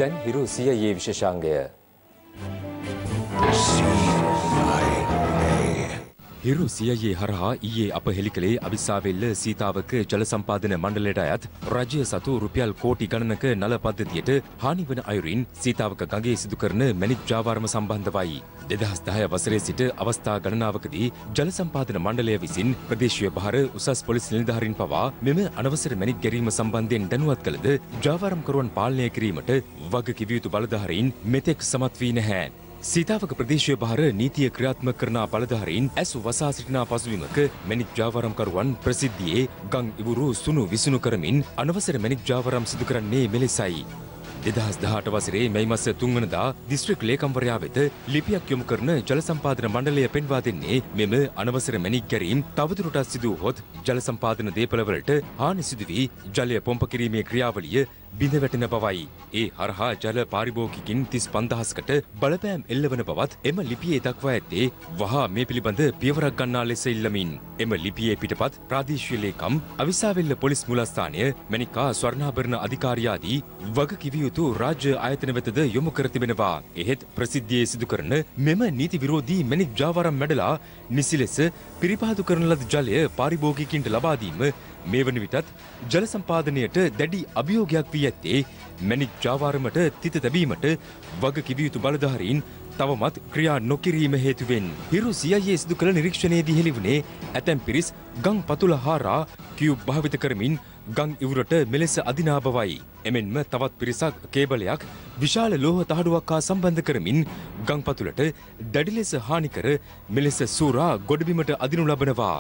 දැන් හිරු CIA විශේෂාංගය. හිරු CIA හරහා ඊයේ අප හෙළි කළේ අවිස්සාවෙල්ල සීතාවක ජල සම්පාදන මණ්ඩලයට අයත් රජය සතු රුපියල් කෝටි ගණනක නල පද්ධතියට හානි වන අයුරින් සීතාවක ගඟේ සිදු කරන මැණික් ජාවාරම සම්බන්ධවයි. 2010 වසරේ සිට අවස්ථා ගණනාවකදී ජල සම්පාදන මණ්ඩලය විසින් ප්‍රදේශීය භාර උසස් පොලිස් නිලධාරීන් පවා මෙම අනවසර මැණික් ගැරීම සම්බන්ධයෙන් දැනුවත් කළද ජාවාරම්කරුවන් පාලනය කිරීමට වගකිව යුතු බලධාරීන් මෙතෙක් සමත් වී නැහැ. සීතාවක ප්‍රදේශීය භාර නීතිය ක්‍රියාත්මක කරන බලධාරීන් ඇසු වසා සිටිනා පසුබිමක මැණික් ජාවාරම්කරුවන් ප්‍රසිද්ධියේ ගම් ඉවුරු සුණු විසුණු කරමින් අනවසර මැණික් ජාවාරම් සිදු කරන්නේ මෙලෙසයි. 2018 වසරේ මැයි මාස 3 වෙනිදා දිස්ත්‍රික් ලේකම්වරයා වෙත ලිපියක් යොමු කරන ජල සම්පාදන මණ්ඩලය පෙන්වා දෙන්නේ මෙම අනවසර මැණික් ගැරීම් තවදුරටත් සිදු වුවහොත් ජල සම්පාදන දේපළවලට හානි සිදු වී ජලය පොම්ප කිරීමේ ක්‍රියාවලිය බිඳ වැටෙන බවයි. ඒ හරහා ජල පාරිභෝගිකින් 35000කට බලපෑම් එල්ලවන බවත් එම ලිපියේ දක්වා ඇත්තේ වහා මේ පිළිබඳ පියවරක් ගන්නා ලෙස ඉල්ලමින්. එම ලිපියේ පිටපත් ප්‍රාදේශීය ලේකම් අවිස්සාවෙල්ල පොලිස් මූලස්ථානය මැණිකා ස්වර්ණාභරණ අධිකාරිය ආදී වගකිව යුතු රාජ්‍ය ආයතන වෙතද යොමු කර තිබෙනවා. එහෙත් ප්‍රසිද්ධියේ සිදු කරන මෙම නීති විරෝධී මැණික් ජාවාරම් මැඩලා නිසි ලෙස පිරිපහදු කරන ලද ජලය පාරිභෝගිකින්ට ලබා දීම මේ වන විටත් ජල සම්පාදනයට දැඩි අභියෝගයක් වී ඇත්තේ මැණික් ජාවාරමට තිත තැබීමට වගකිව යුතු බලධාරීන් තවමත් ක්‍රියා නොකිරීම හේතුවෙන්. හිරු CIA සිදු කළ නිරීක්ෂණයේදී හෙළි වුණේ ඇතැම් පිරිස් ගම් පතුල හාරා කියුබ් භාවිත කරමින් ගම් ඉවුරට මෙලෙස අදිනා බවයි. එමෙන්ම තවත් පිරිසක් කේබලයක් විශාල ලෝහ තහඩුවක් හා සම්බන්ධ කරමින් ගම් පතුලට දැඩි ලෙස හානි කර මෙලෙස සූරා ගොඩබිමට අදිනු ලබනවා.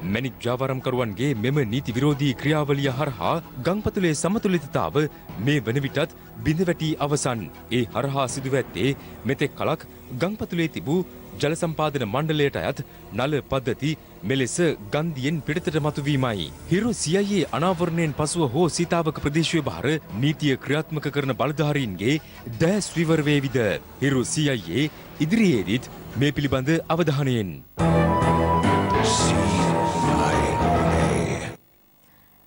මැණික් ජාවාරම්කරුවන්ගේ මෙම නීති විරෝධී ක්‍රියාවලිය හරහා ගංපතුලේ සමතුලිතතාව මේ වන විටත් බිඳ වැටී අවසන්. ඒ හරහා සිදුව ඇත්තේ මෙතෙක් කලක් ගංපතුලේ තිබූ ජල සම්පාදන මණ්ඩලයට අයත් නල පද්ධති මෙලෙස ගන්දියෙන් පිටතට මතුවීමයි. හිරු CIA අනාවරණයෙන් පසුව හෝ සීතාවක ප්‍රදේශීය භාර නීතිය ක්‍රියාත්මක කරන බලධාරීන්ගේ දැස් විවර වේවිද? හිරු CIA ඉදිරියේදීත් මේ පිළිබඳ අවධානයෙන්.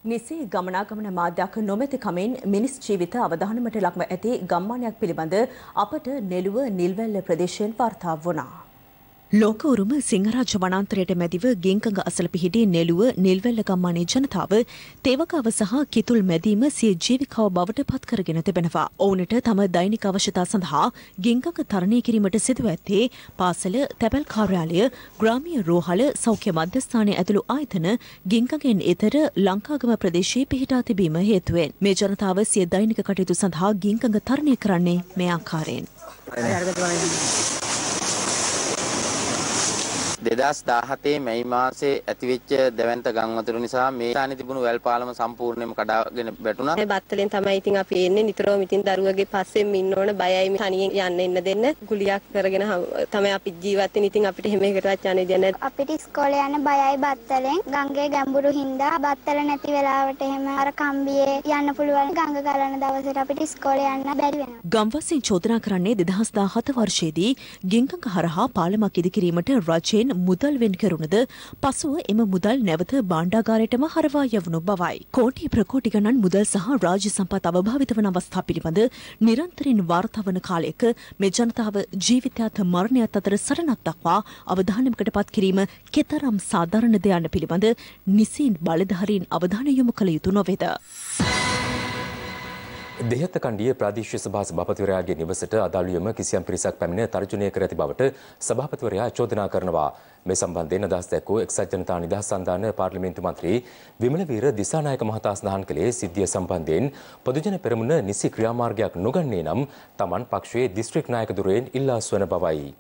නිසි ගමනාගමන මාධ්‍යයක් නොමැති කමෙන් මිනිස් ජීවිත අවධානමට ලක්ව ඇති ගම්මානයක් පිළිබඳ අපට නෙළුව නිල්වැල්ල ප්‍රදේශයෙන් වාර්තා වුණා. ලෝක උරුම සිංහරාජ වනාන්තරයට මැදිව ගෙන්කඟ අසල පිහිටි නෙළුව නිල්වැල්ල ගම්මානයේ ජනතාව තේවකාව සහ කිතුල් මැදීම සිය ජීවිකාව බවට පත් කරගෙන තිබෙනවා. ඔවුන්ට තම දෛනික අවශ්‍යතා සඳහා ගෙන්කඟ තරණය කිරීමට සිදුව ඇත්තේ පාසල, තැපැල් කාර්යාලය, ග්‍රාමීය රෝහල, සෞඛ්‍ය මධ්‍යස්ථානය ඇතුළු ආයතන ගෙන්කඟෙන් එතර ලංකාගම ප්‍රදේශයේ පිහිටා තිබීම හේතුවෙන් මේ ජනතාව සිය දෛනික කටයුතු සඳහා ගෙන්කඟ තරණය කරන්නේ මේ ආකාරයෙන්. 2017 මැයි මාසේ ඇතිවෙච්ච දැවැන්ත ගම් වතුර නිසා මේ ස්ථානයේ තිබුණු වැල් පාලම සම්පූර්ණයෙන්ම කඩාගෙන වැටුණා. මේ බත්තලෙන් තමයි ඉතින් අපි එන්නේ නිතරම ඉතින් දරුවගේ පස්සෙන් ඉන්න ඕන බයයි තනියෙන් යන්න එන්න දෙන්න. ගුලියක් කරගෙන තමයි අපි ජීවත් වෙන්නේ. ඉතින් අපිට හැම එකටවත් යන්නේ දෙන්නේ නැහැ. අපිට ඉස්කෝලේ යන්න බයයි බත්තලෙන්. ගංගේ ගැඹුරු හින්දා බත්තල නැති වෙලාවට එහෙම අර කම්බියේ යන්න පුළුවන්. ගංග ගලන දවසට අපිට ඉස්කෝලේ යන්න බැරි වෙනවා. ගම්වාසීන් චෝදනා කරන්නේ 2017 වර්ෂයේදී ගෙන්කඟ හරහා පාලමක් ඉදිකිරීමට රජයෙන් මුදල් වෙන් කරුණද පසුව එම මුදල් නැවත භාණ්ඩාගාරයටම හරවා යවනු බවයි. කෝටි ප්‍රකෝටි ගණන් මුදල් සහ රාජ්‍ය සම්පත් අවභාවිත වන අවස්ථා පිළිබඳ නිරන්තරයෙන් වාර්තා වන කාලයක මේ ජනතාව ජීවිතයත් මරණයත් අතර සටනක් දක්වා අවධානයකට පත් කිරීම කෙතරම් සාධාරණද යන්න පිළිබඳ නිසි බලධාරීන් අවධානය යොමු කළ යුතු නොවේද? දෙහත්ත කණ්ඩිය ප්‍රාදේශීය සභා සභාපතිවරයාගේ නිවසට අදාළවම කිසියම් පිරිසක් පැමිණ තර්ජනය කර ඇති බවට සභාපතිවරයා චෝදනා කරනවා. මේ සම්බන්ධයෙන් අදහස් දැක්වූ එක්සත් ජනතා නිදහස් සන්ධාන පාර්ලිමේන්තු මන්ත්‍රී විමලවීර දිසානායක මහතා සඳහන් කළේ සිද්ධිය සම්බන්ධයෙන් පොදුජන පෙරමුණ නිසි ක්‍රියාමාර්ගයක් නොගන්නේ නම් තමන් පක්ෂයේ දිස්ත්‍රික් නායක දුරයෙන් ඉල්ලා අස්වන බවයි.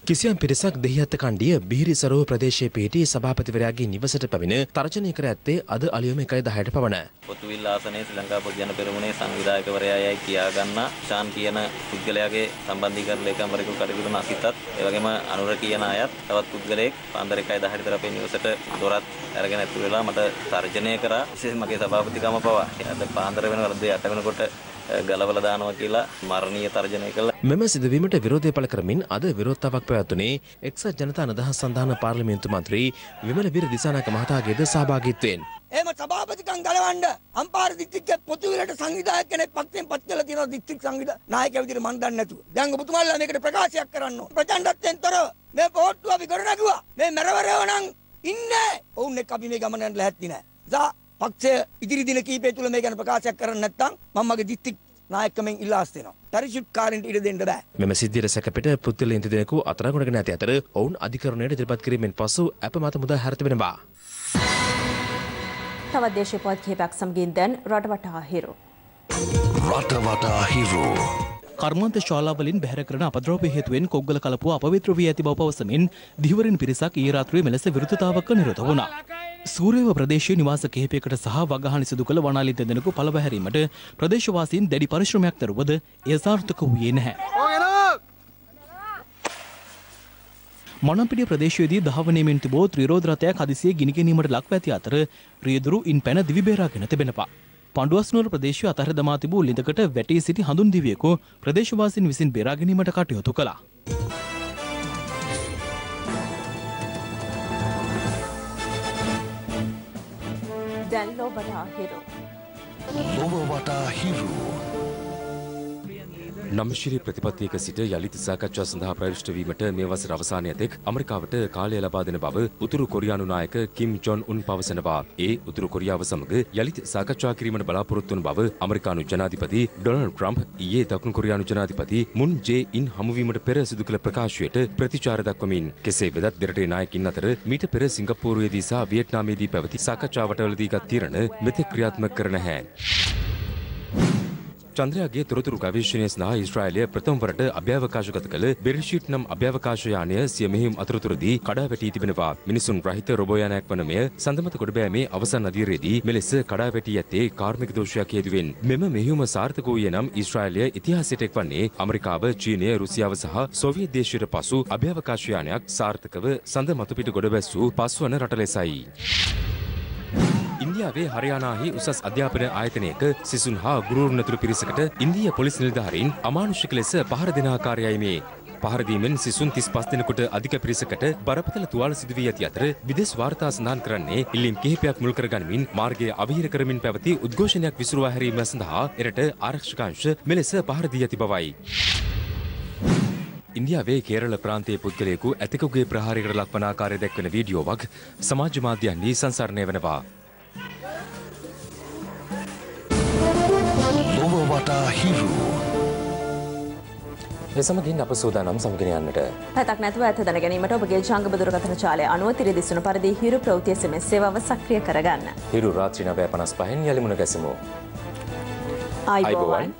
කිසියම් පිරිසක් දෙහිඅත්ත කණ්ඩිය බිහිරිසරෝ ප්‍රදේශයේ පිහිටි සභාපතිවරයාගේ නිවසට පැමිණ තර්ජනය කර ඇත්තේ අද අලුයම 1:10ට පමණ. පොතුවිල් ආසනයේ ශ්‍රී ලංකා පොදුජන පෙරමුණේ සංවිධායකවරයායයි කියා ගන්න ශාන් කියන පුද්ගලයාගේ සම්බන්ධීකරණ ලේකම්වරයෙකු කටයුතු කරන අසිතත් ඒ වගේම අනුර කියන අයත් තවත් පුද්ගලයෙක් පාන්දර 1:10ට විතර අපේ නිවසට දොරත් අරගෙන ඇතුළු වෙලා මට තර්ජනය කරා විශේෂයෙන් මගේ සභාපතිකම පවා. අද පාන්දර වෙනකොට 8 වෙනකොට ගලවලා දානවා කියලා මරණීය තර්ජනය කළා. මෙම සිදුවීමට විරෝධය පළ කරමින් අද විරෝධතාවක් පැවැත්වුණේ එක්සත් ජනතා නිදහස් සන්ධාන පාර්ලිමේන්තු මන්ත්‍රී විමල වීර දිසානායක මහතාගේද සහභාගීත්වයෙන්. එහෙම සභාපතිකම් ගලවන්න අම්පාර දිස්ත්‍රික්කයේ පොතුවිලට සංවිධායක කෙනෙක් පත්යෙන් පත් කළා තියෙනවා දිස්ත්‍රික් සංවිධායක විදිහට මන් දන්නේ නැතුව. දැන් ඔබතුමාලා මේකට ප්‍රකාශයක් කරන්න ඕන. ප්‍රචණ්ඩත්වයෙන් තොරව මේ පොට්ටුව අපි කර නැගුවා. මේ මරවරයව නම් ඉන්නේ. ඔවුන් එක්ක අපි මේ ගමන යන්න ලැහැත්ති නැහැ. පක්ෂය ඉදිරි දින කීපය තුල මේ ගැන ප්‍රකාශයක් කරන්න නැත්නම් මම මගේ දිස්ත්‍රික් නායකකමෙන් ඉල්ලා අස්තෙනවා. පරිශුද්ධකාරීන්ට ඉඩ දෙන්න බෑ. මෙම සිද්ධියට සැකපිට පුද්ගලයන් දෙදෙනෙකු අත්අඩංගුවටගෙන ඇති අතර ඔවුන් අධිකරණයට ඉදිරිපත් කිරීමෙන් පසු අප මත මුදා හැර තිබෙනවා. තවත් දේශීය කිහිපයක් සමගින් දැන් රටවටා හිරු. රටවටා හිරු. කර්මාන්ත ශාලාවලින් බැහැර කරන අපද්‍රව්‍ය හේතුවෙන් කොග්ගල කලපුව අපවිත්‍ර වී ඇති බව පවසමින් දිවවරින් පිරිසක් ඊයේ රාත්‍රියේ මෙලෙස විරුද්ධතාවක නිරත වුණා. සූර්යව ප්‍රදේශයේ නිවාස කිහිපයකට සහ වගහානි සිදු කළ වනාලි දෙදෙනෙකු පළවැහැරීමට ප්‍රදේශවාසීන් දැඩි පරිශ්‍රමයක් දරුවද එය සාර්ථක වූයේ නැහැ. මනම්පිටිය ප්‍රදේශයේදී දහවනේමින් තිබූ ත්‍රිරෝද රථයක් හදිසියේ ගිනි ගැනීමට ලක්ව ඇති අතර රියදුරු ඉන් පැන දිවි බේරාගෙන තිබෙනවා. පඬුවස්නුවර ප්‍රදේශයේ අතහැර දමා තිබූ ලිඳකට වැටී සිටි හඳුන් දිවියෙකු ප්‍රදේශවාසීන් විසින් බේරා ගැනීමට කටයුතු කළා. දැන් ලොවට හිරු. ලොවට හිරු. නම්ශිරි ප්‍රතිපත්තියක සිට යළිත් සාකච්ඡා සඳහා ප්‍රවිෂ්ඨ වීමට මේ වසර අවසානය තෙක් ඇමරිකාවට කාලය ලබා දෙන බව උතුරු කොරියානු නායක කිම් ජොන් උන් පවසනවා. ඒ උතුරු කොරියාව සමග යළිත් සාකච්ඡා කිරීමට බලාපොරොත්තු වන බව ඇමරිකානු ජනාධිපති ඩොනල්ඩ් ට්‍රම්ප් ඊයේ දකුණු කොරියානු ජනාධිපති මුන් ජේ ඉන් හමුවීමට පෙර සිදු කළ ප්‍රකාශයට ප්‍රතිචාර දක්වමින් කෙසේ වෙතත් දෙරටේ නායකින් අතර මීට පෙර සිංගප්පූරුවේදී සහ වියට්නාමයේදී පැවති සාකච්ඡාවටවලදී ගත් තීරණ මෙතෙක් ක්‍රියාත්මක කර නැහැ. චන්ද්‍රයාගේ තොරතුරු ගවේෂණය සඳහා ඊශ්‍රායලය ප්‍රථම වරට අභ්‍යවකාශගත කළ බෙරිෂීට් නම් අභ්‍යවකාශ යානය සිය මෙහෙයුම් අතරතුරදී කඩා වැටී තිබෙනවා. මිනිසුන් රහිත රොබෝ යානයක් වන මෙය සඳමත ගොඩබෑමේ අවසන් අදියරේදී මෙලෙස කඩා වැටී ඇත්තේ කාර්මික දෝෂයක් හේතුවෙන්. මෙම මෙහෙයුම සාර්ථක වූයේ නම් ඊශ්‍රායලය ඉතිහාසයට එක්වන්නේ ඇමරිකාව, චීනය, රුසියාව සහ සෝවියට් දේශයට පසු අභ්‍යවකාශ යානයක් සාර්ථකව සඳ මතුපිට ගොඩබැස්සූ පස්වන රට ලෙසයි. ඉන්දියාවේ හරියානාහි උසස් අධ්‍යාපන ආයතනයක සිසුන් හා ගුරුවරුන් ඇතුළු පිරිසකට ඉන්දියා පොලිස් නිලධාරීන් අමානුෂික ලෙස පහර දෙන ආකාරයයි මේ. පහර දීමෙන් සිසුන් 35 දෙනෙකුට අධික පිරිසකට බරපතල තුවාල සිදු වී ඇති අතර විදේශ වාර්තා සඳහන් කරන්නේ ඉල්ලීම් කිහිපයක් මුල් කරගනිමින් මාර්ගය අවහිර කරමින් පැවති උද්ඝෝෂණයක් විසුරුවා හැරීම සඳහා එරට ආරක්ෂක අංශ මෙලෙස පහර දී ඇති බවයි. ඉන්දියාවේ කේරළ ප්‍රාන්තයේ පුද්ගලයෙකු ඇතෙකුගේ ප්‍රහාරයකට ලක්වන ආකාරය දැක්වෙන වීඩියෝවක් සමාජ මාධ්‍යයන්හි සංසරණය වෙනවා. ලොවට හිරු. එසමගින් අප සූදානම් සමගෙන යන්නට. පැතක් නැතුව ඇත දැන ගැනීමට ඔබගේ ජංගම දුරකථන ජාලය අනුව තිරදිස්සුණු පරිදි හිරු ප්‍රවෘත්ති SMS සේවාව සක්‍රිය කරගන්න. හිරු රාත්‍රී 9:55 යලි මුණ ගැසෙමු. ආයිබෝවන්.